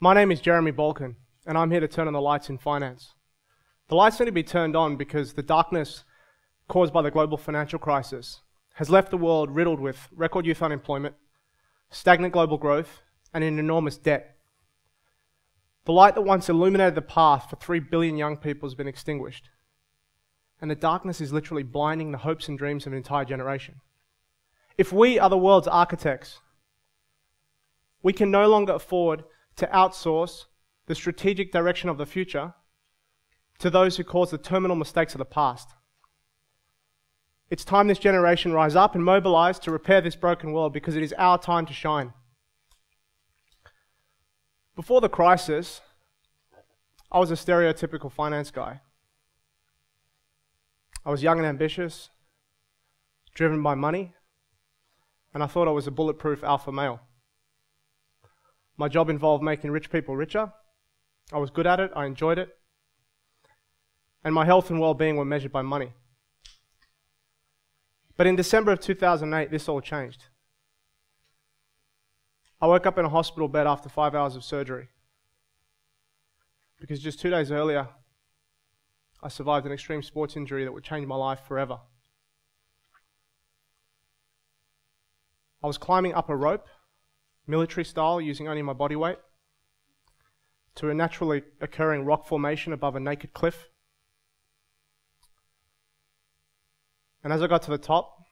My name is Jeremy Balkin, and I'm here to turn on the lights in finance. The lights need to be turned on because the darkness caused by the global financial crisis has left the world riddled with record youth unemployment, stagnant global growth, and an enormous debt. The light that once illuminated the path for 3 billion young people has been extinguished, and the darkness is literally blinding the hopes and dreams of an entire generation. If we are the world's architects, we can no longer afford to outsource the strategic direction of the future to those who caused the terminal mistakes of the past. It's time this generation rise up and mobilize to repair this broken world, because it is our time to shine. Before the crisis, I was a stereotypical finance guy. I was young and ambitious, driven by money, and I thought I was a bulletproof alpha male. My job involved making rich people richer. I was good at it, I enjoyed it, and my health and well-being were measured by money. But in December of 2008, this all changed. I woke up in a hospital bed after 5 hours of surgery, because just 2 days earlier, I survived an extreme sports injury that would change my life forever. I was climbing up a rope, military style, using only my body weight, to a naturally occurring rock formation above a naked cliff. And as I got to the top,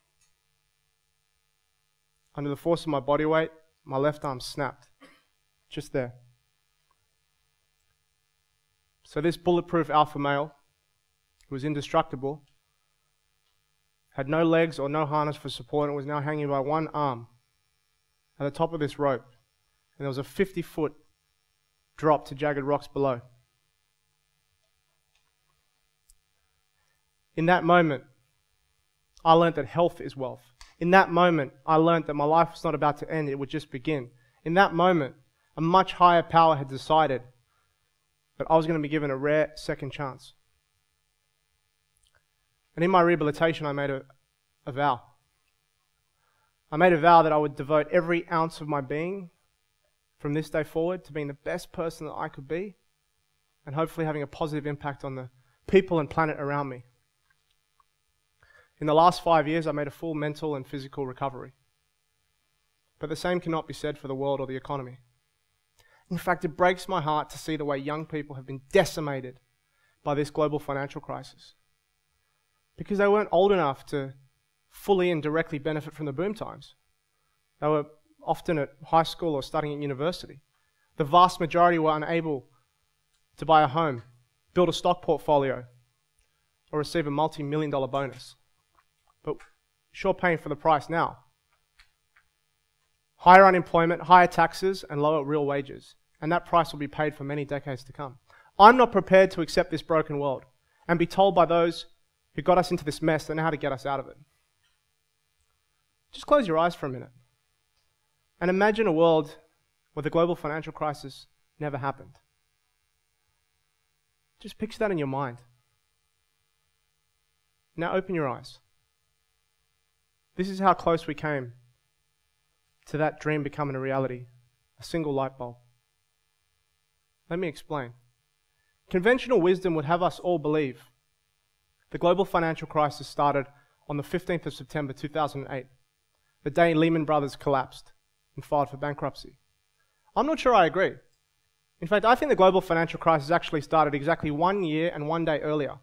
under the force of my body weight, my left arm snapped, just there. So this bulletproof alpha male, who was indestructible, had no legs or no harness for support, and was now hanging by one arm at the top of this rope, and there was a 50-foot drop to jagged rocks below. In that moment, I learned that health is wealth. In that moment, I learned that my life was not about to end, it would just begin. In that moment, a much higher power had decided that I was going to be given a rare second chance. And in my rehabilitation, I made a vow. I made a vow that I would devote every ounce of my being from this day forward to being the best person that I could be, and hopefully having a positive impact on the people and planet around me. In the last 5 years, I made a full mental and physical recovery. But the same cannot be said for the world or the economy. In fact, it breaks my heart to see the way young people have been decimated by this global financial crisis, because they weren't old enough to fully and directly benefit from the boom times. They were often at high school or studying at university. The vast majority were unable to buy a home, build a stock portfolio, or receive a multi-million-dollar bonus. But sure paying for the price now. Higher unemployment, higher taxes, and lower real wages. And that price will be paid for many decades to come. I'm not prepared to accept this broken world and be told by those who got us into this mess they know how to get us out of it. Just close your eyes for a minute and imagine a world where the global financial crisis never happened. Just picture that in your mind. Now open your eyes. This is how close we came to that dream becoming a reality, a single light bulb. Let me explain. Conventional wisdom would have us all believe the global financial crisis started on the 15th of September 2008, the day Lehman Brothers collapsed and filed for bankruptcy. I'm not sure I agree. In fact, I think the global financial crisis actually started exactly 1 year and 1 day earlier,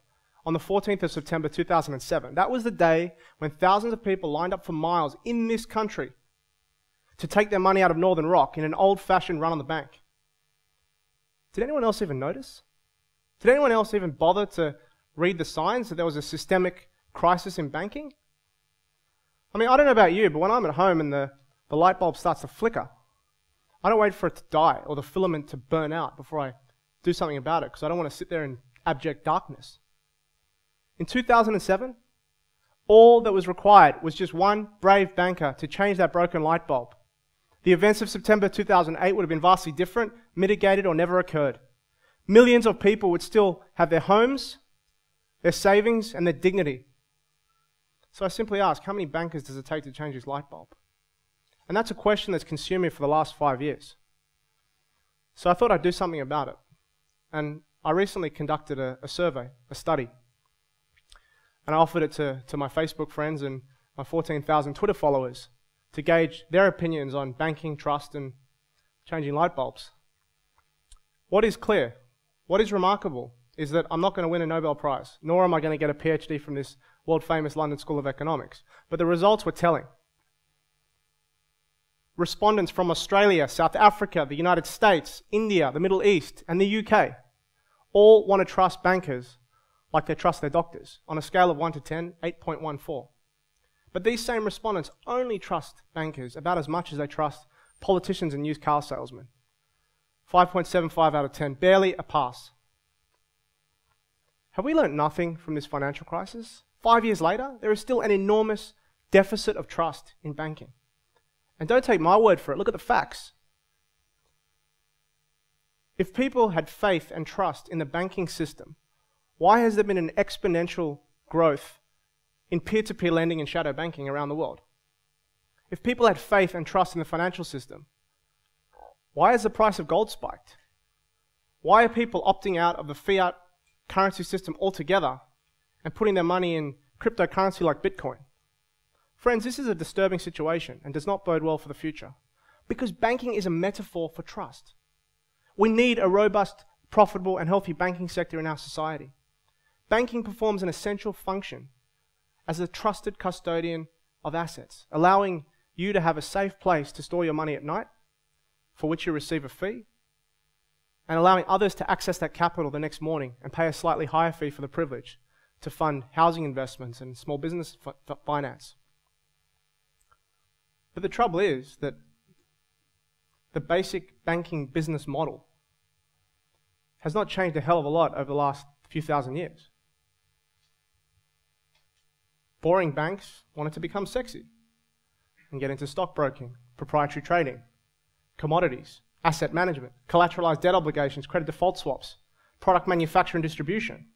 on the 14th of September 2007. That was the day when thousands of people lined up for miles in this country to take their money out of Northern Rock in an old-fashioned run on the bank. Did anyone else even notice? Did anyone else even bother to read the signs that there was a systemic crisis in banking? I mean, I don't know about you, but when I'm at home and the light bulb starts to flicker, I don't wait for it to die or the filament to burn out before I do something about it, because I don't want to sit there in abject darkness. In 2007, all that was required was just one brave banker to change that broken light bulb. The events of September 2008 would have been vastly different, mitigated, or never occurred. Millions of people would still have their homes, their savings, and their dignity. So I simply ask, how many bankers does it take to change this light bulb? And that's a question that's consumed me for the last 5 years. So I thought I'd do something about it. And I recently conducted a survey, a study. And I offered it to my Facebook friends and my 14,000 Twitter followers to gauge their opinions on banking, trust, and changing light bulbs. What is clear, what is remarkable, is that I'm not going to win a Nobel Prize, nor am I going to get a PhD from this world-famous London School of Economics. But the results were telling. Respondents from Australia, South Africa, the United States, India, the Middle East, and the UK all want to trust bankers like they trust their doctors. On a scale of 1 to 10, 8.14. But these same respondents only trust bankers about as much as they trust politicians and used car salesmen. 5.75 out of 10, barely a pass. Have we learnt nothing from this financial crisis? 5 years later, there is still an enormous deficit of trust in banking. And don't take my word for it, look at the facts. If people had faith and trust in the banking system, why has there been an exponential growth in peer-to-peer lending and shadow banking around the world? If people had faith and trust in the financial system, why has the price of gold spiked? Why are people opting out of the fiat currency system altogether and putting their money in cryptocurrency like Bitcoin? Friends, this is a disturbing situation and does not bode well for the future, because banking is a metaphor for trust. We need a robust, profitable, and healthy banking sector in our society. Banking performs an essential function as a trusted custodian of assets, allowing you to have a safe place to store your money at night, for which you receive a fee, and allowing others to access that capital the next morning and pay a slightly higher fee for the privilege to fund housing investments and small business finance. But the trouble is that the basic banking business model has not changed a hell of a lot over the last few thousand years. Boring banks wanted to become sexy and get into stockbroking, proprietary trading, commodities, asset management, collateralized debt obligations, credit default swaps, product manufacture and distribution.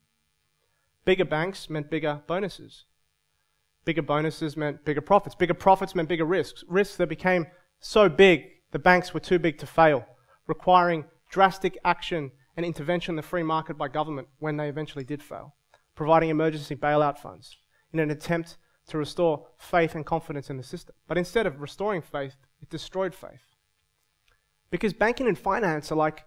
Bigger banks meant bigger bonuses. Bigger bonuses meant bigger profits. Bigger profits meant bigger risks. Risks that became so big, the banks were too big to fail, requiring drastic action and intervention in the free market by government when they eventually did fail, providing emergency bailout funds in an attempt to restore faith and confidence in the system. But instead of restoring faith, it destroyed faith. Because banking and finance are like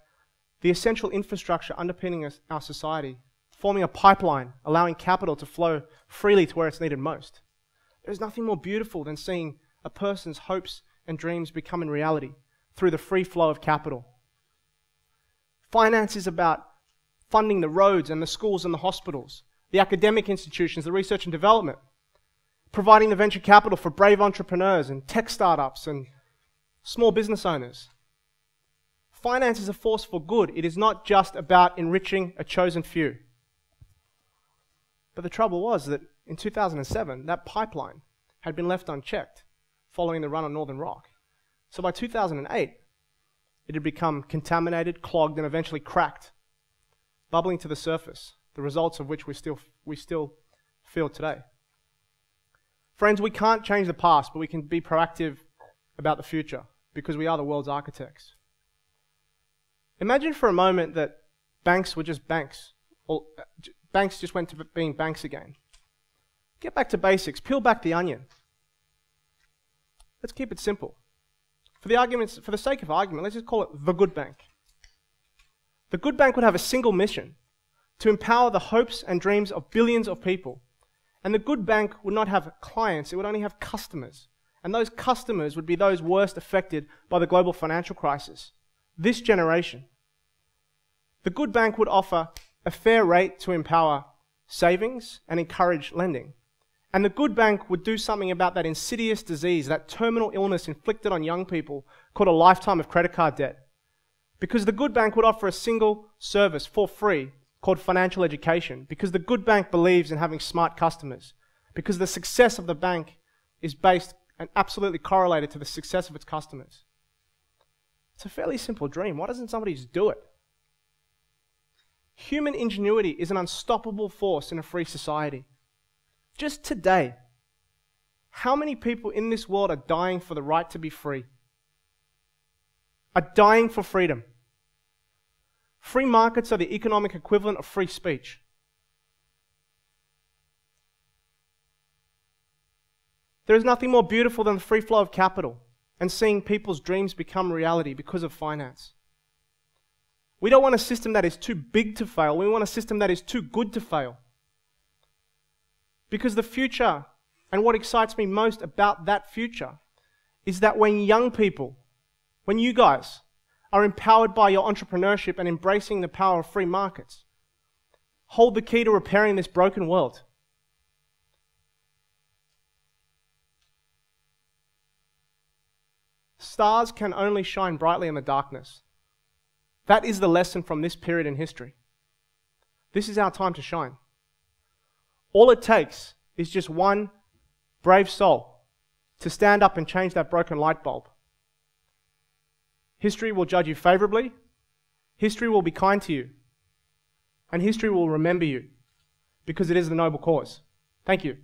the essential infrastructure underpinning our society, forming a pipeline, allowing capital to flow freely to where it's needed most. There's nothing more beautiful than seeing a person's hopes and dreams become in reality through the free flow of capital. Finance is about funding the roads and the schools and the hospitals, the academic institutions, the research and development, providing the venture capital for brave entrepreneurs and tech startups and small business owners. Finance is a force for good. It is not just about enriching a chosen few. But the trouble was that in 2007, that pipeline had been left unchecked following the run on Northern Rock. So by 2008, it had become contaminated, clogged, and eventually cracked, bubbling to the surface, the results of which we still feel today. Friends, we can't change the past, but we can be proactive about the future because we are the world's architects. Imagine for a moment that banks were just banks, or banks just went to being banks again. Get back to basics, peel back the onion. Let's keep it simple. For the sake of argument, let's just call it the good bank. The good bank would have a single mission: to empower the hopes and dreams of billions of people. And the good bank would not have clients, it would only have customers. And those customers would be those worst affected by the global financial crisis. This generation. The good bank would offer a fair rate to empower savings and encourage lending. And the good bank would do something about that insidious disease, that terminal illness inflicted on young people called a lifetime of credit card debt. Because the good bank would offer a single service for free called financial education. Because the good bank believes in having smart customers. Because the success of the bank is based and absolutely correlated to the success of its customers. It's a fairly simple dream. Why doesn't somebody just do it? Human ingenuity is an unstoppable force in a free society. Just today, how many people in this world are dying for the right to be free? Are dying for freedom? Free markets are the economic equivalent of free speech. There is nothing more beautiful than the free flow of capital and seeing people's dreams become reality because of finance. We don't want a system that is too big to fail. We want a system that is too good to fail. Because the future, and what excites me most about that future, is that when young people, when you guys are empowered by your entrepreneurship and embracing the power of free markets, hold the key to repairing this broken world. Stars can only shine brightly in the darkness. That is the lesson from this period in history. This is our time to shine. All it takes is just one brave soul to stand up and change that broken light bulb. History will judge you favorably, history will be kind to you, and history will remember you because it is the noble cause. Thank you.